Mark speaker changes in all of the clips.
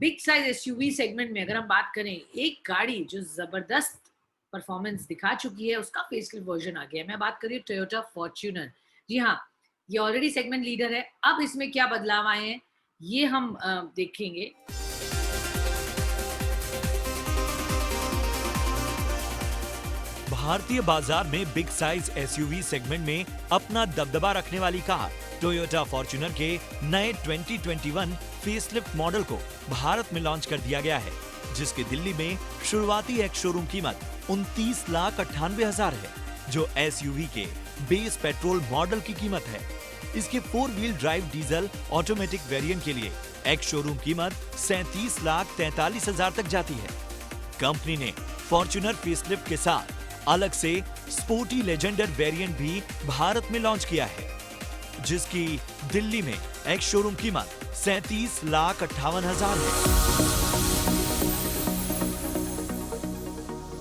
Speaker 1: Big size SUV segment में अगर हम बात करें, एक गाड़ी जो जबरदस्त परफॉर्मेंस दिखा चुकी है, उसका फेसलिफ्ट वर्जन आ गया है। मैं बात कर रही हूँ टोयोटा फॉर्च्यूनर। जी हाँ, ये ऑलरेडी सेगमेंट लीडर है। अब इसमें क्या बदलाव आए हैं ये हम देखेंगे।
Speaker 2: भारतीय बाजार में बिग साइज एसयूवी सेगमेंट में अपना दबदबा रखने वाली कार टोयोटा फॉर्च्यूनर के नए 2021 फेसलिफ्ट मॉडल को भारत में लॉन्च कर दिया गया है, जिसकी दिल्ली में शुरुआती एक शोरूम कीमत 29,98,000 है, जो एसयूवी के बेस पेट्रोल मॉडल की कीमत है। इसके 4 wheel drive diesel automatic variant के लिए एक शोरूम कीमत 37,43,000 तक जाती है। कंपनी ने फॉर्च्यूनर फेसलिफ्ट के साथ अलग से स्पोर्टी लेजेंडर वेरिएंट भी भारत में लॉन्च किया है, जिसकी दिल्ली में एक शोरूम कीमत 37,58,000 है।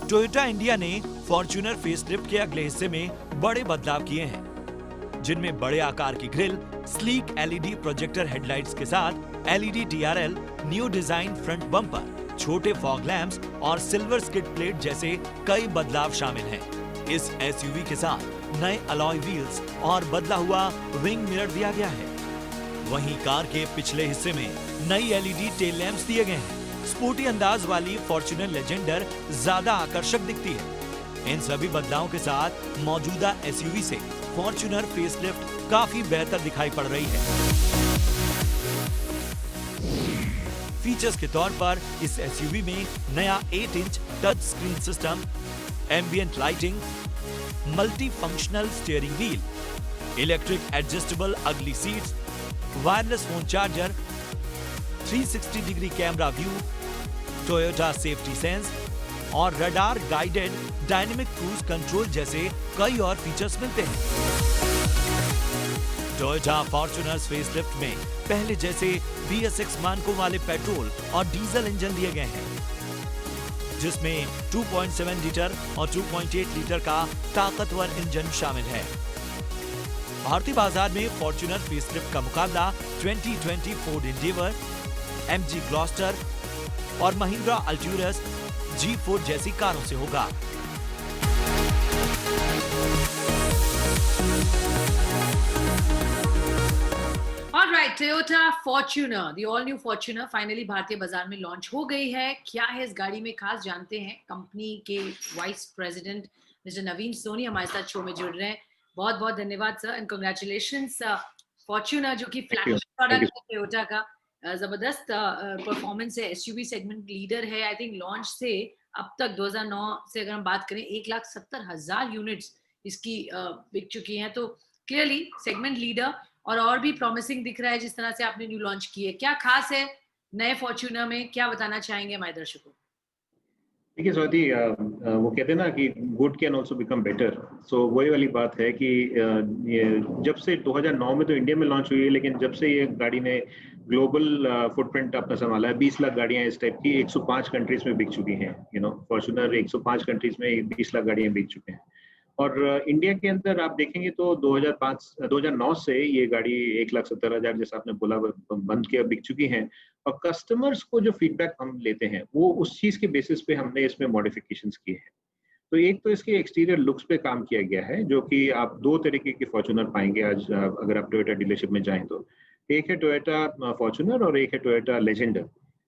Speaker 2: टोयोटा इंडिया ने फॉर्च्यूनर फेसलिफ्ट के अगले हिस्से में बड़े बदलाव किए हैं, जिनमें बड़े आकार की grill, sleek LED projector headlights के साथ LED TRL, new design front bumper, छोटे फॉग लैंप्स और सिल्वर स्किड प्लेट जैसे कई बदलाव शामिल हैं। इस एसयूवी के साथ नए अलॉय व्हील्स और बदला हुआ विंग मिरर दिया गया है। वहीं कार के पिछले हिस्से में नई एलईडी टेल लैंप्स दिए गए हैं। स्पोर्टी अंदाज वाली फॉर्च्यूनर लेजेंडर ज्यादा आकर्षक दिखती है। इन सभी बदलावों के साथ मौजूदा एसयूवी से फॉर्च्यूनर फेसलिफ्ट काफी बेहतर दिखाई पड़ रही है। फीचर्स के तौर पर इस एसयूवी में नया 8 inch touch screen system, ambient lighting, multi functional steering wheel, electric adjustable अगली seats, wireless phone charger, 360 degree camera view, Toyota safety sense और radar guided dynamic cruise control जैसे कई और फीचर्स मिलते हैं। टोयोटा फॉर्च्यूनर फेसलिफ्ट में पहले जैसे BS6 मानकों वाले पेट्रोल और डीजल इंजन दिए गए हैं, जिसमें 2.7 लीटर और 2.8 लीटर का ताकतवर इंजन शामिल है। भारतीय बाजार में फॉर्च्यूनर फेसलिफ्ट का मुकाबला 2020 फोर्ड एंडेवर, MG ग्लॉस्टर और महिंद्रा अल्ट्यूरस G4 जैसी कारों से होगा।
Speaker 1: Alright, Toyota Fortuner, the all new Fortuner finally भारतीय बाजार में लॉन्च हो गई है। क्या है इस गाड़ी में खास, जानते हैं। कंपनी के वाइस प्रेसिडेंट मिस्टर नवीन सोनी हमारे साथ शो में जुड़ रहे हैं। बहुत बहुत धन्यवाद सर एंड कांग्रेचुलेशंस। फॉर्च्यूनर जो कि फ्लैगशिप प्रोडक्ट है टोयोटा का, जबरदस्त परफॉर्मेंस है, एसयूवी सेगमेंट लीडर है। आई थिंक लॉन्च से अब तक 2009 से अगर हम बात करें 1,70,000 यूनिट्स इसकी बिक चुकी हैं। तो क्लियरली सेगमेंट लीडर और भी प्रॉमिसिंग दिख रहा है जिस तरह से आपने न्यू लॉन्च की है। क्या खास है नए फॉर्च्यूनर में, क्या बताना चाहेंगे हमारे दर्शकों?
Speaker 3: देखिए स्वाति, वो कहते हैं ना कि good can also become better. So वही वाली बात है कि ये जब से 2009 में तो इंडिया में लॉन्च हुई है, लेकिन जब से ये गाड़ी ने ग्लोबल फुटप्रिंट अपना संभाला है, 20 लाख गाड़ियां इस टाइप की 105 कंट्रीज में बिक चुकी हैं। फॉर्च्यूनर 105 कंट्रीज में 20 लाख गाड़ियां बिक चुके हैं। और इंडिया के अंदर आप देखेंगे तो 2009 से ये गाड़ी 1,70,000 जैसा आपने बोला बंद किया बिक चुकी हैं। और कस्टमर्स को जो फीडबैक हम लेते हैं वो उस चीज के बेसिस पे हमने इसमें मॉडिफिकेशंस किए हैं। तो एक तो इसके एक्सटीरियर लुक्स पे काम किया गया है, जो कि आप 2 तरीके के फॉर्च्यूनर पाएंगे आज अगर आप टोयोटा डीलरशिप में जाएं तो। एक है टोयोटा फॉर्च्यूनर और एक है टोयोटा लेजेंडर।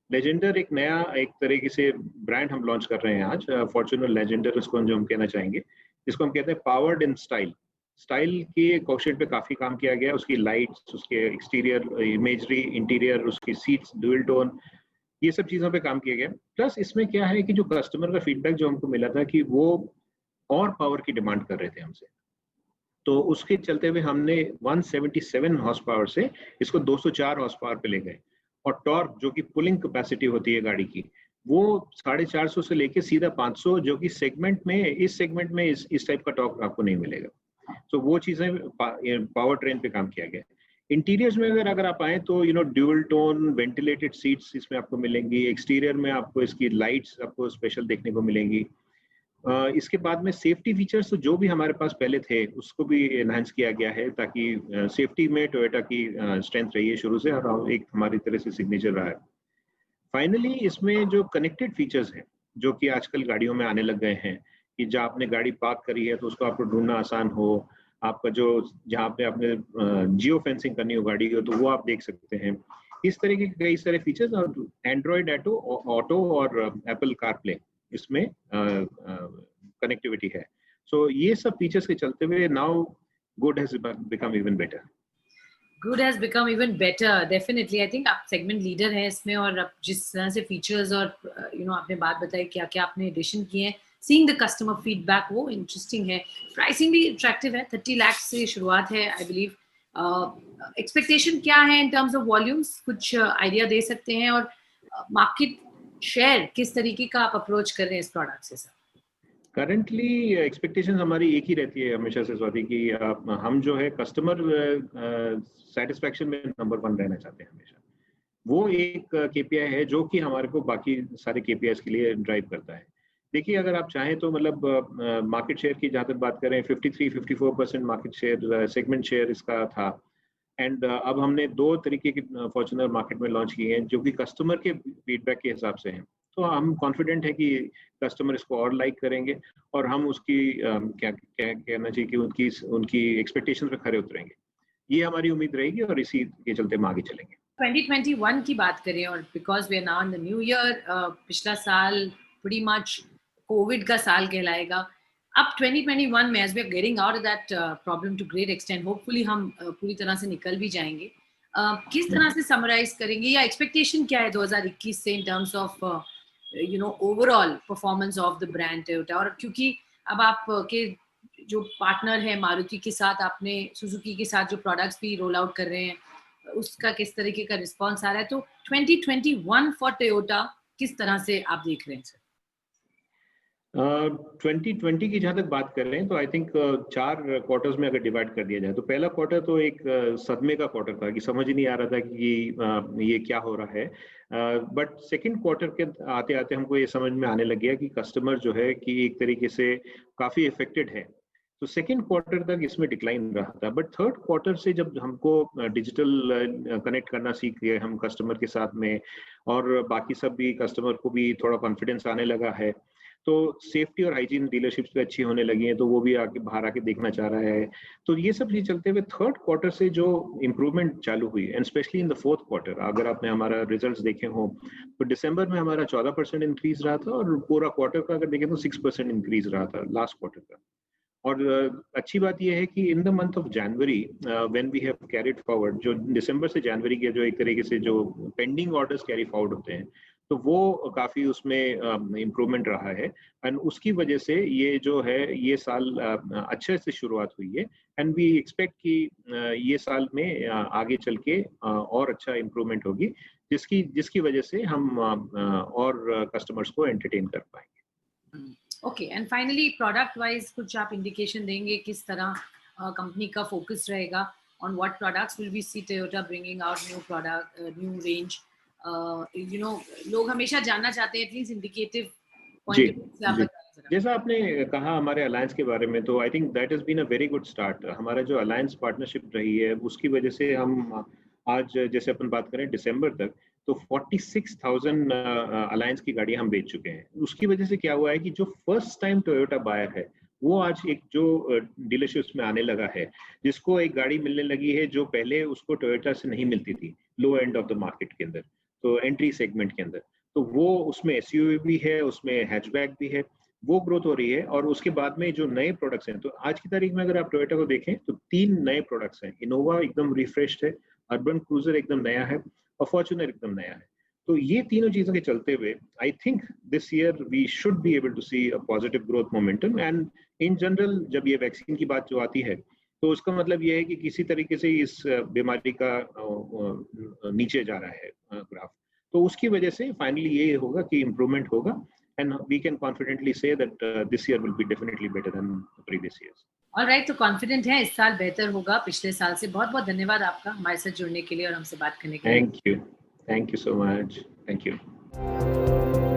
Speaker 3: लेजेंडर एक नया एक तरीके से ब्रांड हम लॉन्च कर रहे हैं आज, फॉर्च्यूनर लेजेंडर उसको जो हम कहना चाहेंगे, जिसको हम कहते हैं पावर्ड इन स्टाइल। स्टाइल के क्वोशिएंट पे काफी काम किया गया है। उसकी लाइट्स, उसके एक्सटीरियर इमेजरी, इंटीरियर, उसकी सीट्स, ड्यूल टोन, ये सब चीजों पे काम किया गया। प्लस इसमें क्या है कि जो कस्टमर का फीडबैक जो हमको मिला था कि वो और पावर की डिमांड कर रहे थे हमसे, तो उसके चलते हुए हमने 177 हॉर्स पावर से इसको 204 हॉर्स पावर पे ले गए। और टॉर्क जो कि पुलिंग कैपेसिटी होती है गाड़ी की, वो 450 से लेके सीधा 500, जो कि सेगमेंट में इस टाइप का टॉर्क आपको नहीं मिलेगा। तो वो चीजें पावर ट्रेन पे काम किया गया। इंटीरियर्स में अगर आप आए तो ड्यूल टोन वेंटिलेटेड सीट्स इसमें आपको मिलेंगी। एक्सटीरियर में आपको इसकी लाइट्स आपको स्पेशल देखने को मिलेंगी। इसके बाद में सेफ्टी फीचर्स तो जो भी हमारे पास पहले थे उसको भी एनहांस किया गया है, ताकि सेफ्टी में टोयोटा की स्ट्रेंथ रही है शुरू से और एक हमारी तरह से सिग्नेचर रहा है। फाइनली इसमें जो कनेक्टेड फीचर्स हैं, जो कि आजकल गाड़ियों में आने लग गए हैं, कि जहाँ आपने गाड़ी पार्क करी है तो उसको आपको ढूंढना आसान हो, आपका जो जहाँ पे आपने जियो फेंसिंग करनी हो गाड़ी को तो वो आप देख सकते हैं। इस तरह के कई सारे फीचर्स और एंड्रॉयड ऑटो और एप्पल कारप्ले इसमें कनेक्टिविटी है। सो ये सब फीचर्स के चलते हुए now good has become even better.
Speaker 1: Good has become even better, definitely. I think आप सेगमेंट लीडर हैं इसमें, और अब जिस तरह से फीचर्स और आपने बात बताई क्या क्या आपने एडिशन किए हैं, सीइंग द कस्टमर फीडबैक वो इंटरेस्टिंग है। प्राइसिंग भी अट्रैक्टिव है, 30 लाख से शुरुआत है आई बिलीव। एक्सपेक्टेशन क्या है इन टर्म्स ऑफ वॉल्यूम्स, कुछ आइडिया दे सकते हैं? और मार्केट शेयर किस तरीके का आप अप्रोच कर रहे हैं इस प्रोडक्ट से सर?
Speaker 3: करंटली एक्सपेक्टेशन हमारी एक ही रहती है हमेशा से स्वाति की, हम जो है कस्टमर सेटिस्फेक्शन में नंबर 1 रहना चाहते हैं हमेशा। वो एक केपीआई है जो कि हमारे को बाकी सारे केपीआईज के लिए ड्राइव करता है। देखिए अगर आप चाहें तो मतलब मार्केट शेयर की जहाँ तक बात करें 53-54% मार्केट शेयर सेगमेंट शेयर इसका था। एंड अब हमने 2 तरीके की फॉर्च्यूनर मार्केट में लॉन्च किए हैं जो कि कस्टमर के फीडबैक के हिसाब से हैं। तो हम कॉन्फिडेंट है कि कस्टमर इसको और लाइक करेंगे और हम उसकी क्या कहना चाहिए कि उनकी एक्सपेक्टेशन पे खरे उतरेंगे। ये हमारी उम्मीद रहेगी और इसी के चलते हम आगे चलेंगे।
Speaker 1: 2021 की बात करें, और because we are now in the new year, पिछला साल प्रीटी मच कोविड का साल कहलाएगा। अब 2021 में as we are getting out of that problem to great extent, hopefully हम पूरी तरह से निकल भी जाएंगे। किस तरह से समराइज करेंगे, या एक्सपेक्टेशन क्या है 2021 से in terms of overall performance of the brand Toyota? और क्योंकि अब आप के जो पार्टनर है मारुति के साथ, आपने सुजुकी के साथ जो प्रोडक्ट्स भी रोल आउट कर रहे हैं, उसका किस तरीके का रिस्पांस आ रहा है? तो 2021 फॉर टोयोटा किस तरह से आप देख रहे हैं सर?
Speaker 3: 2020 की जहाँ तक बात कर रहे हैं तो आई थिंक 4 क्वार्टर्स में अगर डिवाइड कर दिया जाए तो पहला क्वार्टर तो एक सदमे का क्वार्टर था कि समझ ही नहीं आ रहा था कि ये क्या हो रहा है। बट सेकंड क्वार्टर के आते आते हमको ये समझ में आने लग गया कि कस्टमर जो है कि एक तरीके से काफी इफेक्टेड है। तो सेकेंड क्वार्टर तक इसमें डिक्लाइन रहा था, बट थर्ड क्वार्टर से जब हमको डिजिटल कनेक्ट करना सीख गए हम कस्टमर के साथ में, और बाकी सब भी कस्टमर को भी थोड़ा कॉन्फिडेंस आने लगा है, तो सेफ्टी और हाइजीन डीलरशिप्स भी अच्छी होने लगी हैं, तो वो भी आके बाहर आके देखना चाह रहा है। तो ये सब चीज चलते हुए थर्ड क्वार्टर से जो इम्प्रूवमेंट चालू हुई, and specially in the fourth quarter, अगर आपने हमारा रिजल्ट्स देखे हो तो दिसंबर में हमारा 14% इंक्रीज रहा था, और पूरा क्वार्टर का अगर देखें तो 6% इंक्रीज रहा था लास्ट क्वार्टर का। और अच्छी बात यह है कि in the month of January when we have carried forward, जो दिसंबर से जनवरी के जो एक तरीके से जो पेंडिंग ऑर्डर्स कैरी फॉरवर्ड होते हैं, तो वो काफी उसमें इम्प्रूवमेंट रहा है, एंड उसकी वजह से ये जो है ये साल अच्छे से शुरुआत हुई है, एंड वी एक्सपेक्ट कि ये साल में आगे चल के और अच्छा इम्प्रूवमेंट होगी, जिसकी वजह से हम और कस्टमर्स को एंटरटेन कर पाएंगे।
Speaker 1: Okay, and finally product wise कुछ आप इंडिकेशन देंगे किस तरह कंपनी का फोकस रहेगा? On what products will we see Toyota bringing out new product, new range? लोग हमेशा जानना चाहते हैं at least indicative point of view से आप बताएं।
Speaker 3: जैसा आपने कहा हमारे अलायंस के बारे में, तो I think that has been a very good start. हमारा जो अलायंस पार्टनरशिप रही है उसकी वजह से हम आज जैसे अपन बात करें दिसंबर तक, तो 46,000 अलायंस की गाड़ियां हम बेच चुके हैं। उसकी वजह से क्या हुआ है कि जो फर्स्ट टाइम टोयोटा बायर है वो आज एक जो डीलरशिप्स में आने लगा है, जिसको एक गाड़ी मिलने लगी है जो पहले उसको टोयोटा से नहीं मिलती थी लो एंड ऑफ द मार्केट के अंदर, तो एंट्री सेगमेंट के अंदर, तो वो उसमें एसयूवी भी है, उसमें हैचबैक भी है, वो ग्रोथ हो रही है। और उसके बाद में जो नए प्रोडक्ट्स हैं, तो आज की तारीख में अगर आप टोयोटा को देखें तो 3 नए प्रोडक्ट्स हैं। इनोवा एकदम रिफ्रेश्ड है, अर्बन क्रूजर एकदम नया है, और फॉर्च्यूनर एकदम नया है। तो ये तीनों चीजों के चलते हुए I think this year we should be able to see a positive growth momentum. And in general जब ये वैक्सीन की बात जो आती है, तो उसका मतलब ये है कि किसी तरीके से इस बीमारी का नीचे जा रहा है ग्राफ, तो उसकी वजह से फाइनली ये होगा कि इम्प्रूवमेंट होगा, and we can confidently say that this year will be definitely better than previous years.
Speaker 1: Alright, तो कॉन्फिडेंट है इस साल बेहतर होगा पिछले साल से। बहुत बहुत धन्यवाद आपका हमारे साथ जुड़ने के लिए और हमसे बात करने के लिए।
Speaker 3: Thank you so much, thank you.